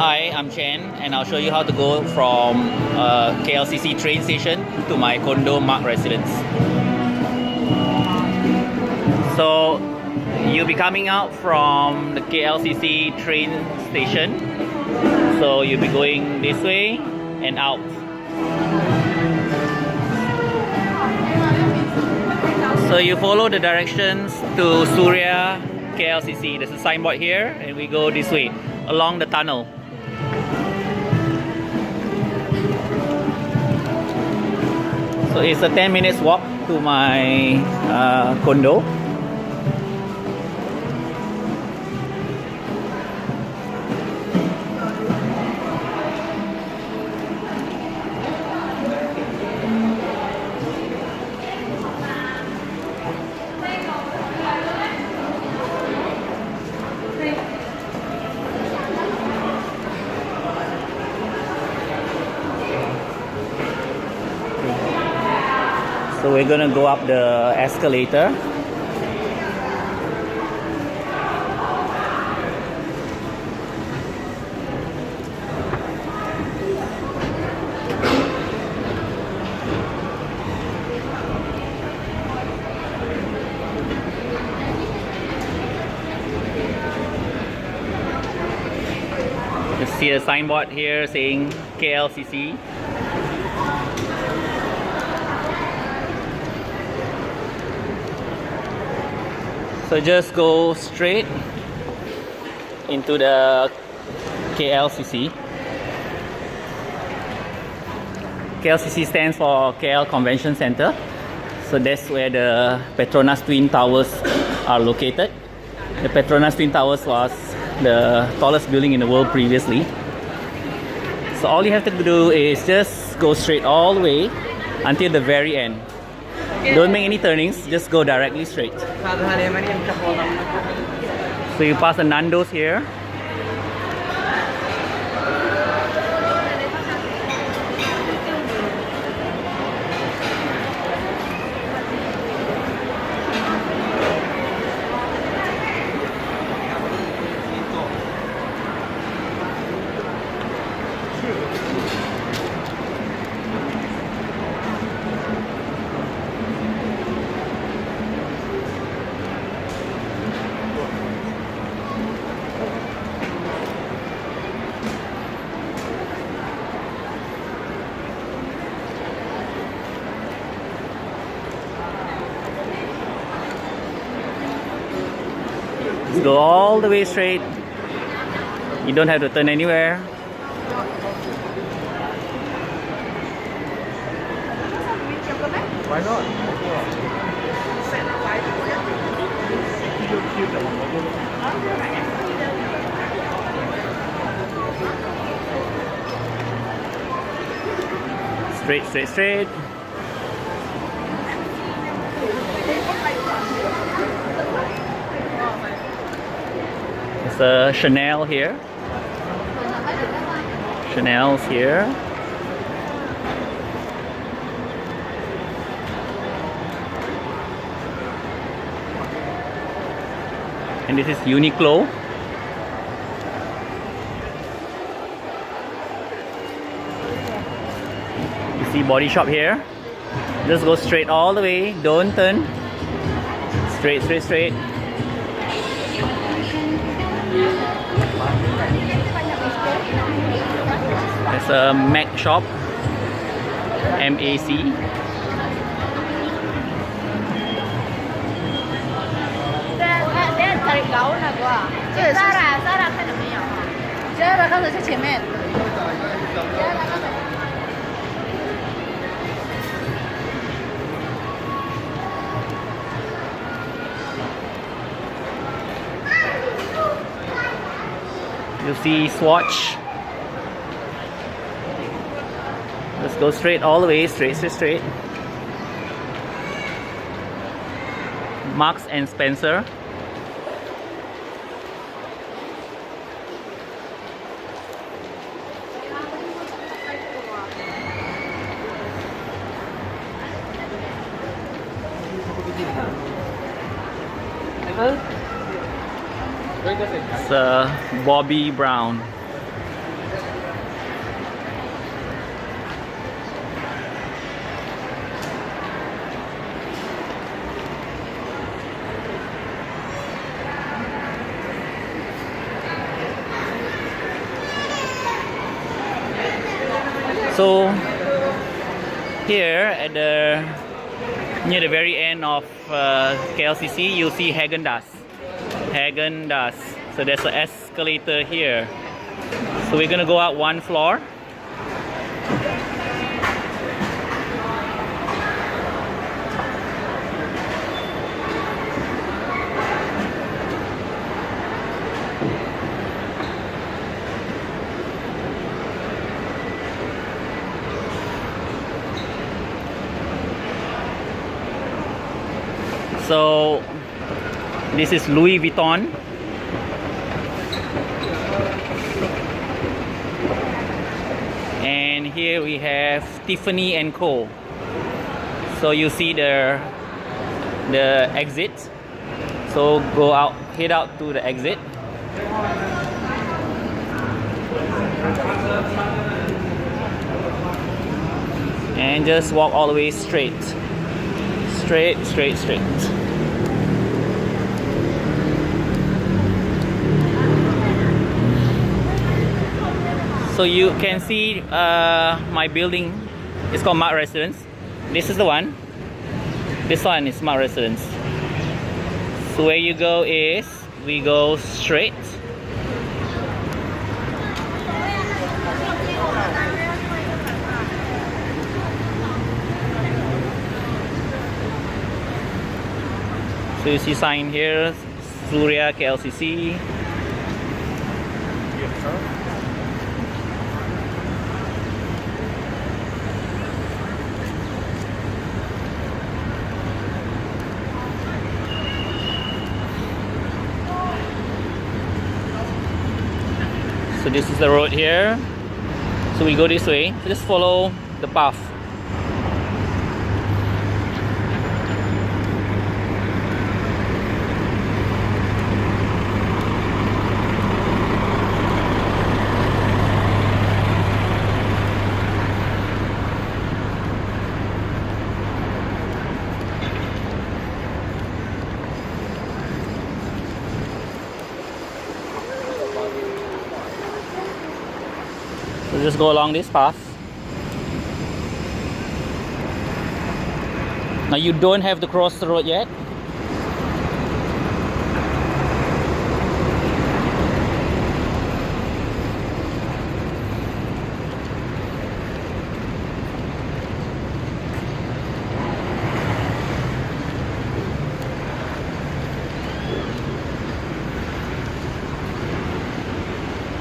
Hi, I'm Chen, and I'll show you how to go from KLCC train station to my condo, Marc Residence. So you'll be coming out from the KLCC train station. So you'll be going this way and out. So you follow the directions to Surya KLCC. There's a signboard here, and we go this way along the tunnel. So it's a 10 minutes walk to my condo. So we're gonna go up the escalator. You see a signboard here saying KLCC. So just go straight into the KLCC. KLCC stands for KL Convention Center. So that's where the Petronas Twin Towers are located. The Petronas Twin Towers was the tallest building in the world previously. So all you have to do is just go straight all the way until the very end. Don't make any turnings, just go directly straight. So you pass the Nando's here. Just go all the way straight. You don't have to turn anywhere. Why not? Straight, straight, straight. There's a Chanel here. Chanel's here. And this is Uniqlo. You see Body Shop here. Just go straight all the way. Don't turn. Straight, straight, straight. There's a Mac shop. MAC. tarik gaun lah gua. Sarah 看到没有？Sarah 刚才在前面。You'll see Swatch. Let's go straight all the way, straight, straight, straight. Marks and Spencer. It's Bobby Brown. So here at the near the very end of KLCC, you'll see Häagen-Dazs. So there's an escalator here. So we're gonna go out one floor. So this is Louis Vuitton. And here we have Tiffany & Co. So you see the exit. So go out, head out to the exit. And just walk all the way straight. Straight. So you can see my building. It's called Marc Residence. This is the one. This one is Marc Residence. So where you go is, we go straight. So you see sign here, Surya KLCC. So this is the road here. So we go this way. So just follow the path. So just go along this path. Now you don't have to cross the road yet.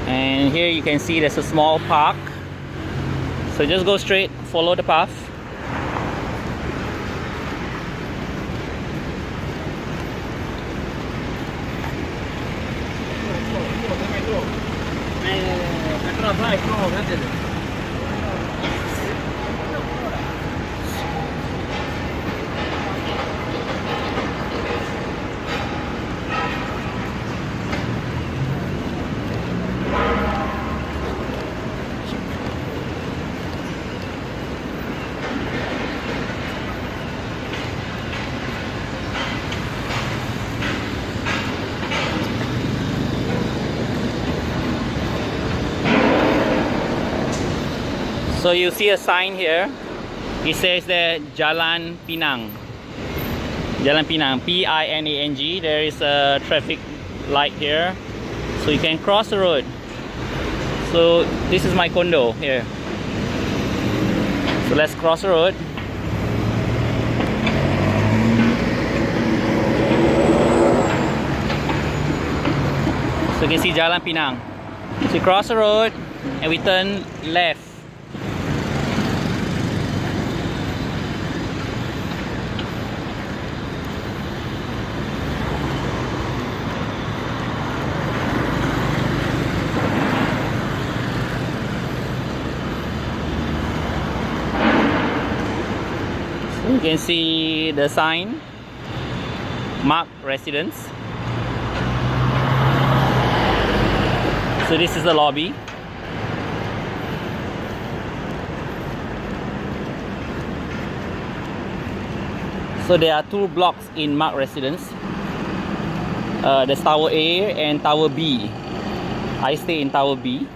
And here you can see there's a small park. So just go straight, follow the path. So you see a sign here. It says that Jalan Pinang. Jalan Pinang, P-I-N-A-N-G. There is a traffic light here. So you can cross the road. So this is my condo here. So let's cross the road. So you can see Jalan Pinang. So you cross the road and we turn left. You can see the sign, Marc Residence. So this is the lobby. So there are two blocks in Marc Residence. There's Tower A and Tower B. I stay in Tower B.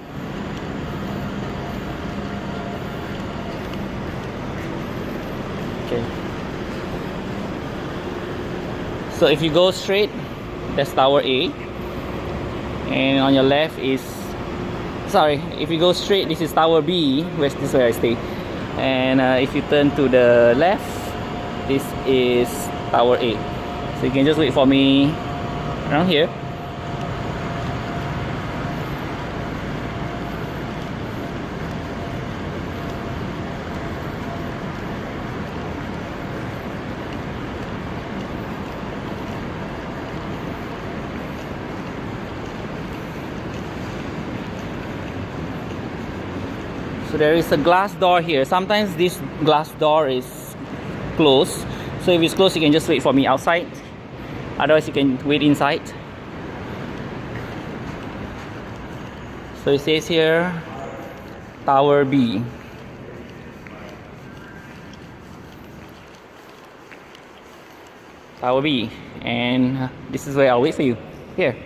Okay. So if you go straight, that's Tower A. And on your left is, sorry, if you go straight, this is Tower B, this is where I stay. And if you turn to the left, this is Tower A. So you can just wait for me around here. So there is a glass door here. Sometimes this glass door is closed. So if it's closed, you can just wait for me outside. Otherwise, you can wait inside. So it says here, Tower B. Tower B. And this is where I'll wait for you. Here.